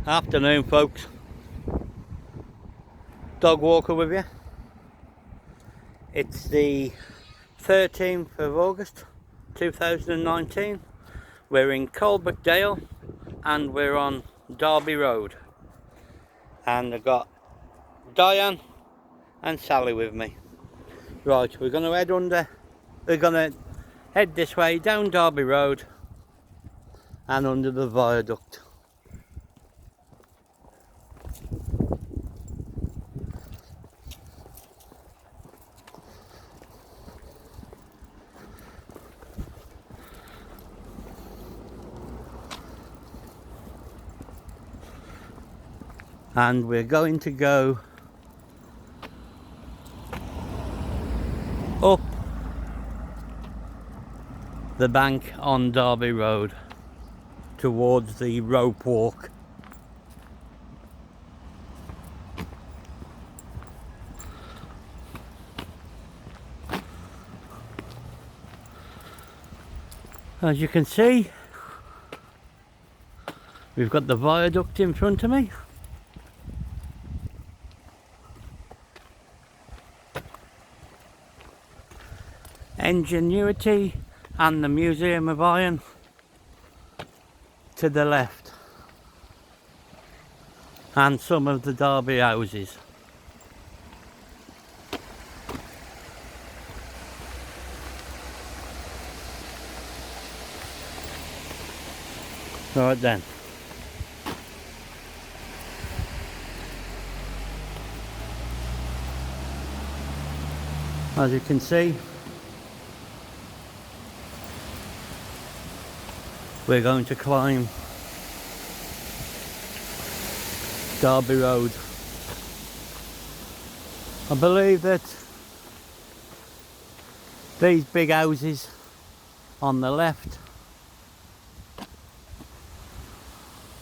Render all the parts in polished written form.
Afternoon, folks. Dog walker with you. It's the 13th of August 2019. We're in Coalbrookdale and we're on Darby Road. And I've got Diane and Sally with me. Right, we're going to head this way down Darby Road and under the viaduct. And we're going to go up the bank on Darby Road towards the rope walk. As you can see, we've got the viaduct in front of me. Ingenuity and the Museum of Iron to the left, and some of the Darby houses. Right then. As you can see, we're going to climb Darby Road. I believe that these big houses on the left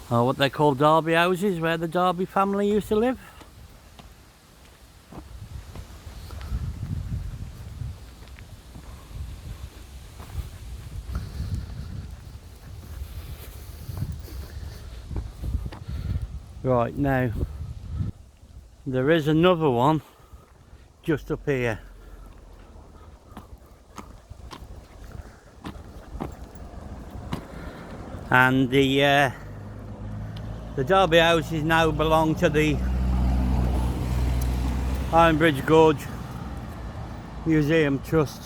are what they call Darby houses, where the Darby family used to live. Right, now there is another one just up here. And the Darby houses now belong to the Iron Bridge Gorge Museum Trust.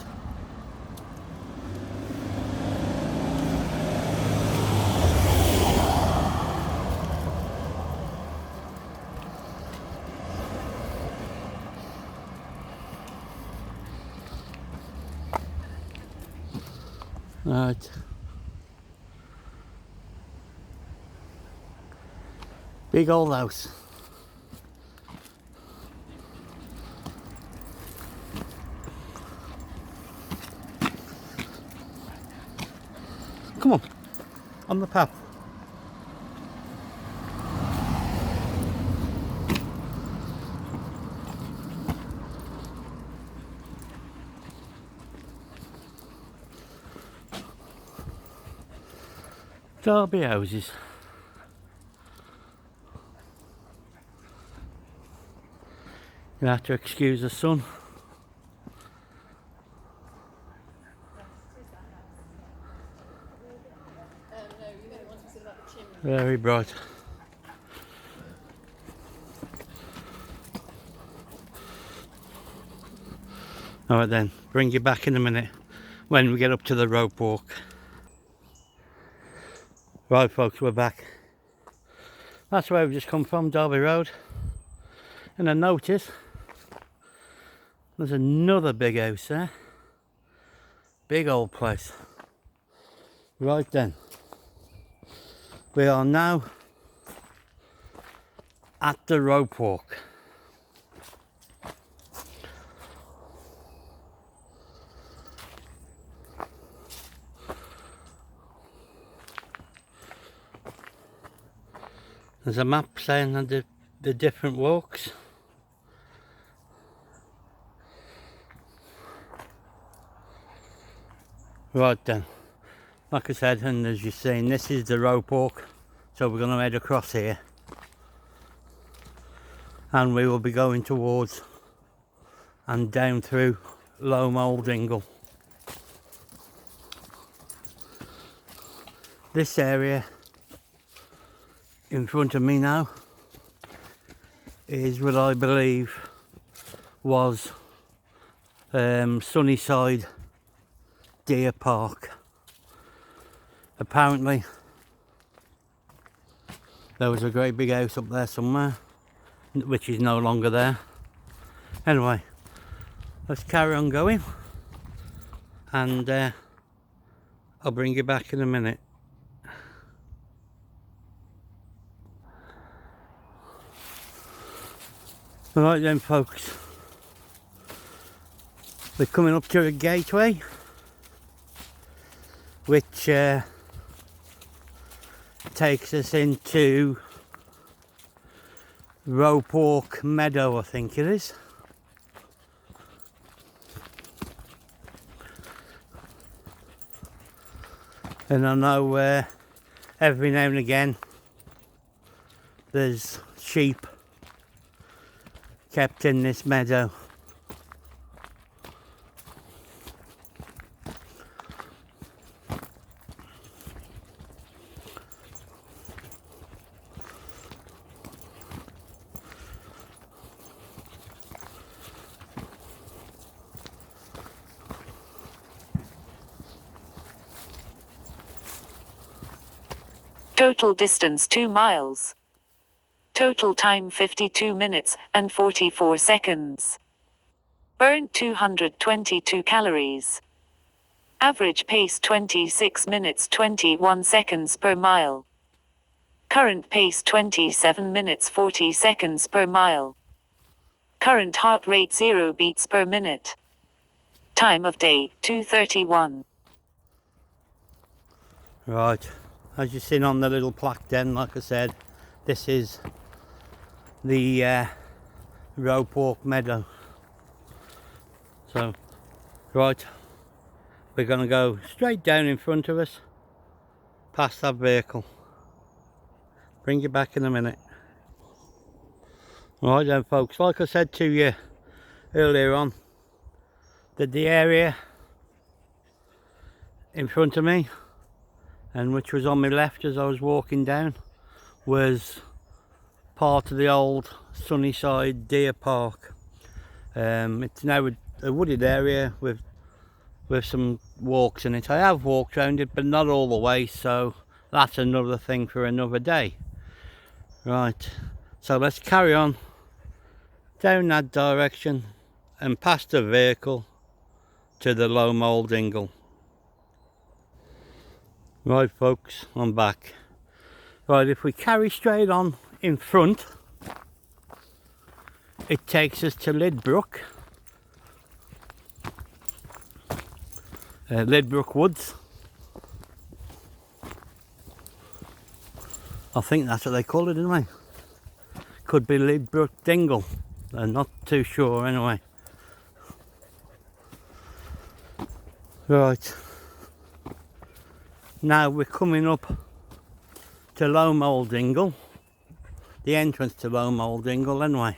Right. Big old house. Come on the path. Darby houses. You have to excuse the sun. Very bright. Alright then, bring you back in a minute when we get up to the rope walk. Right folks, we're back. That's where we've just come from, Darby Road. And I notice there's another big house there. Big old place. Right then. We are now at the rope walk. There's a map saying that the different walks. Right then, like I said, and as you've seen, this is the rope walk, so we're going to head across here. and we will be going towards and down through Loamhole Dingle. This area in front of me now is what I believe was Sunnyside Deer Park. Apparently there was a great big house up there somewhere, which is no longer there. Anyway, let's carry on going, and I'll bring you back in a minute. Right then folks, we're coming up to a gateway which takes us into Rope Walk Meadow, I think it is. And I know every now and again there's sheep kept in this meadow. Total distance 2 miles. Total time 52 minutes and 44 seconds. Burned 222 calories. Average pace 26 minutes 21 seconds per mile. Current pace 27 minutes 40 seconds per mile. Current heart rate 0 beats per minute. Time of day 2:31. Right, as you've seen on the little plaque then, like I said, this is the Rope Walk Meadow. So, right, we're going to go straight down in front of us, past that vehicle. Bring you back in a minute. Right then folks, like I said to you earlier on, that the area in front of me, and which was on my left as I was walking down, was part of the old Sunnyside Deer Park. It's now a wooded area with some walks in it. I have walked around it, but not all the way, so that's another thing for another day. Right, so let's carry on down that direction and past the vehicle to the Loamhole Dingle. Right folks, I'm back. Right, if we carry straight on in front, it takes us to Lidbrook. Lidbrook Woods. I think that's what they call it anyway. Could be Lidbrook Dingle. I'm not too sure anyway. Right. Now we're coming up to Loamhole Dingle. The entrance to Loamhole Dingle anyway.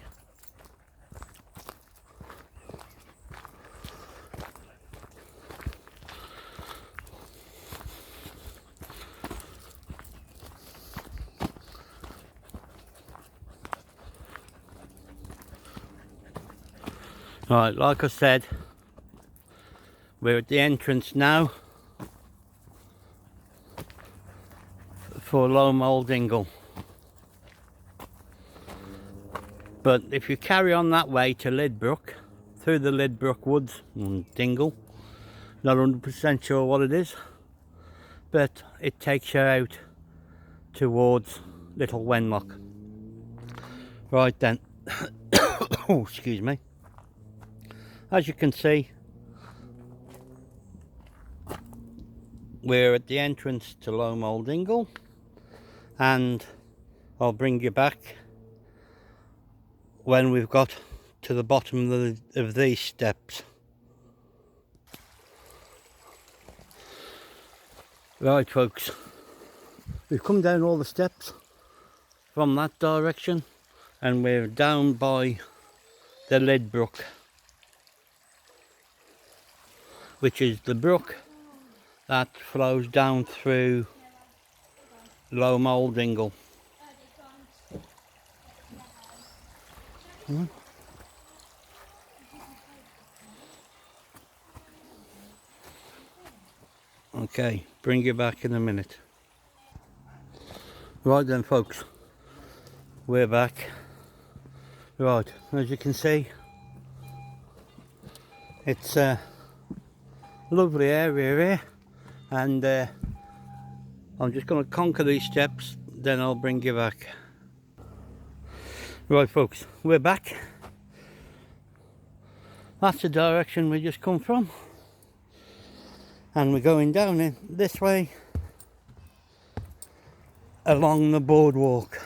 Right, like I said, we're at the entrance now for Loamhole Dingle. But if you carry on that way to Lidbrook, through the Lidbrook Woods and Dingle, not 100% sure what it is, but it takes you out towards Little Wenlock. Right then, oh, excuse me. As you can see, we're at the entrance to Loamhole Dingle, and I'll bring you back when we've got to the bottom of these steps. Right folks, we've come down all the steps from that direction, and we're down by the Lid Brook, which is the brook that flows down through Loamhole, Dingle. Okay, bring you back in a minute. Right then folks, we're back. Right, as you can see, it's a lovely area here, and I'm just going to conquer these steps, then I'll bring you back. Right folks, we're back. That's the direction we just come from, and we're going down in this way along the boardwalk.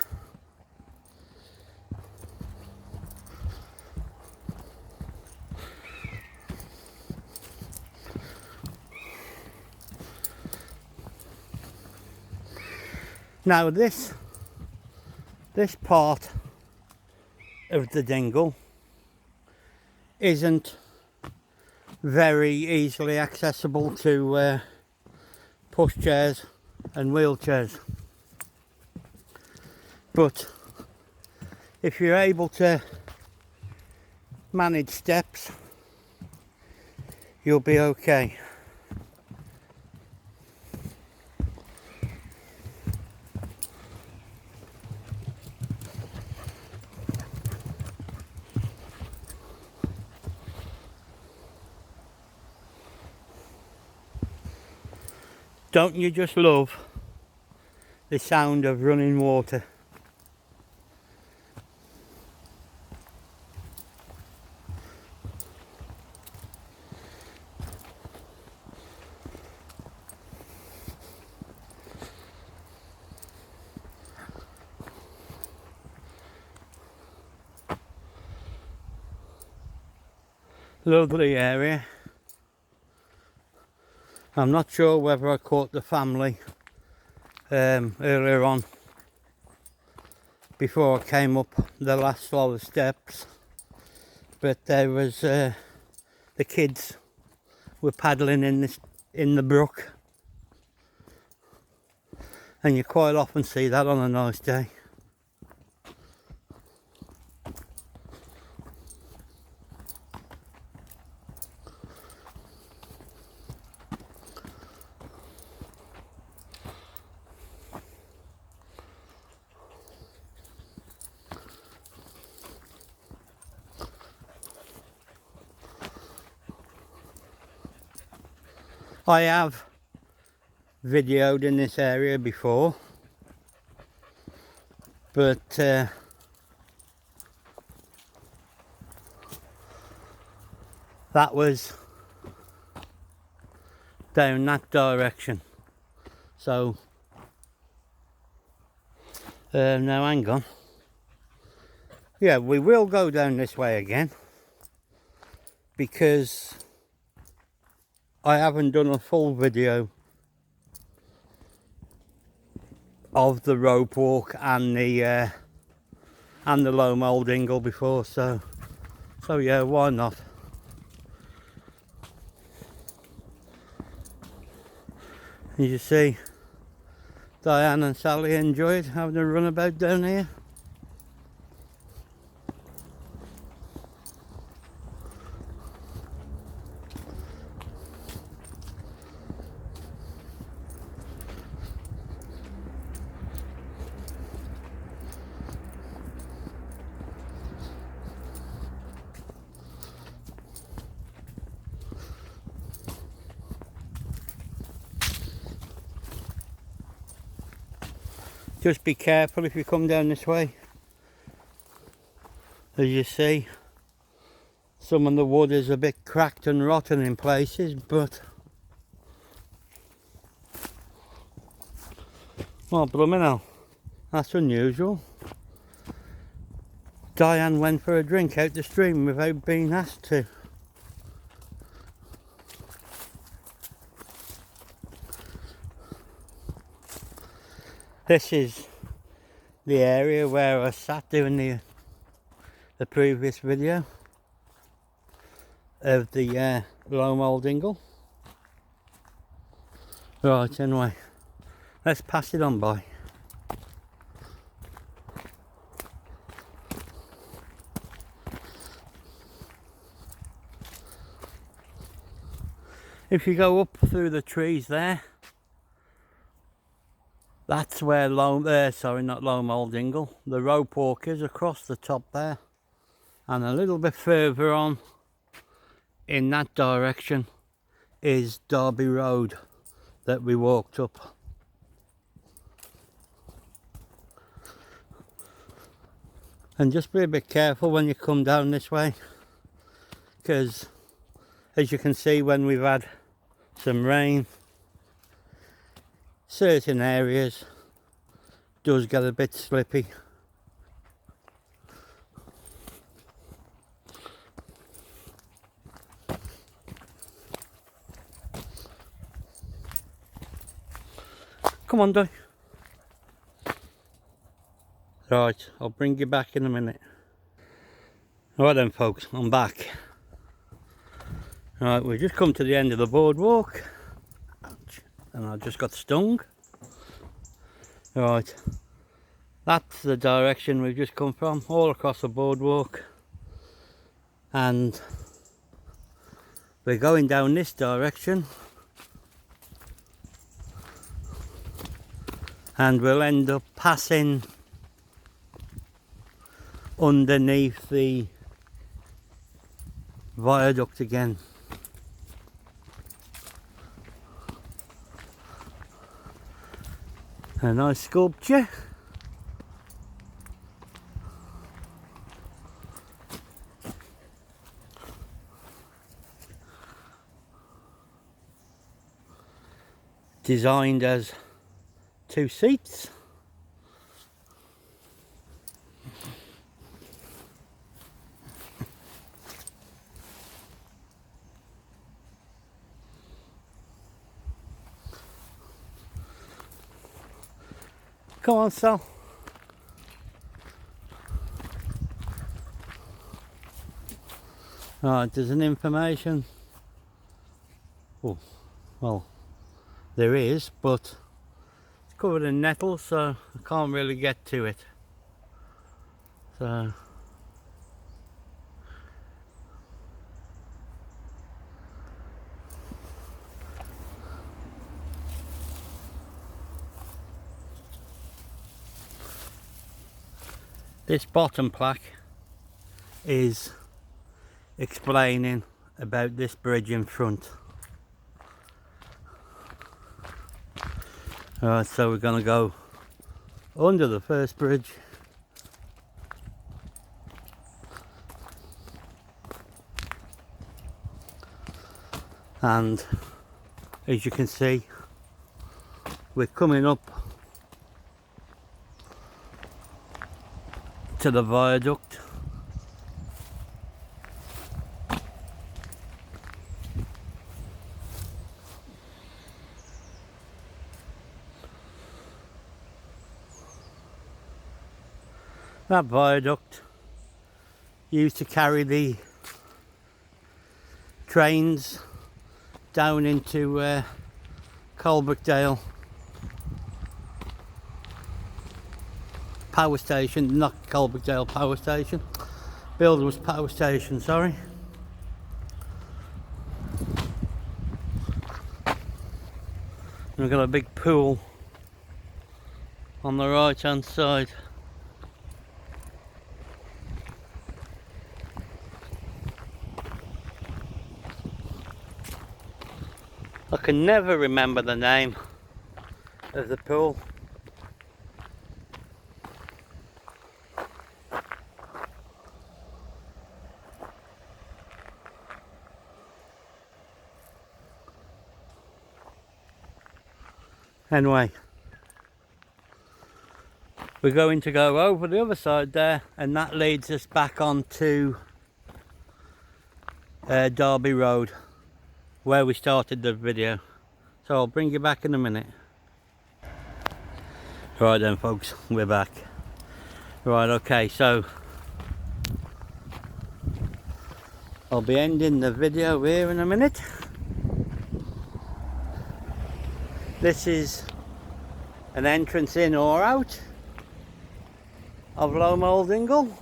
Now this part of the Dingle isn't very easily accessible to pushchairs and wheelchairs, but if you're able to manage steps, you'll be okay. Don't you just love the sound of running water? Lovely area. I'm not sure whether I caught the family earlier on before I came up the last flight of steps, but there was the kids were paddling in the brook, and you quite often see that on a nice day. I have videoed in this area before, but that was down that direction. So now hang on. Yeah, we will go down this way again, because I haven't done a full video of the rope walk and the Loamhole Dingle before, so yeah, why not? You see, Diane and Sally enjoyed having a run about down here. Just be careful if you come down this way. As you see, some of the wood is a bit cracked and rotten in places, but well, blooming hell, that's unusual. Diane went for a drink out the stream without being asked to. This is the area where I sat doing the previous video of the Loamhole Dingle. Right, anyway, let's pass it on by. If you go up through the trees there, that's where not Loamhole Dingle, the rope walk is across the top there. And a little bit further on in that direction is Darby Road that we walked up. And just be a bit careful when you come down this way, because as you can see, when we've had some rain, certain areas does get a bit slippy. Come on, Darby. Right, I'll bring you back in a minute. Right then folks, I'm back. Right, we've just come to the end of the boardwalk. And I just got stung. Right, that's the direction we've just come from, all across the boardwalk. And we're going down this direction. And we'll end up passing underneath the viaduct again. A nice sculpture. Designed as 2 seats. Come on, Sal. Right, there's an information. Oh, well, there is, but it's covered in nettles, so I can't really get to it. So this bottom plaque is explaining about this bridge in front. Alright, so we're going to go under the first bridge. And as you can see, we're coming up to the viaduct. That viaduct used to carry the trains down into Coalbrookdale power station, not Coalbrookdale power station, Builder's power station, sorry. We've got a big pool on the right hand side. I can never remember the name of the pool. Anyway, we're going to go over the other side there, and that leads us back onto Darby Road, where we started the video. So I'll bring you back in a minute. Right then folks, we're back. Right, okay, so I'll be ending the video here in a minute. This is an entrance in or out of Loamhole Dingle.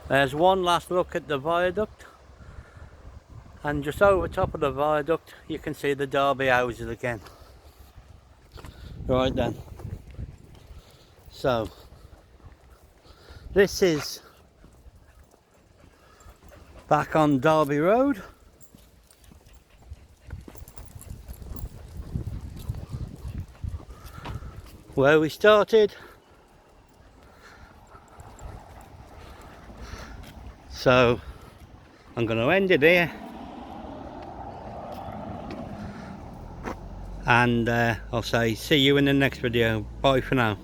There's one last look at the viaduct, and just over top of the viaduct you can see the Darby houses again. Right then, so this is back on Darby Road. Where we started. So I'm going to end it here, and I'll say see you in the next video. Bye for now.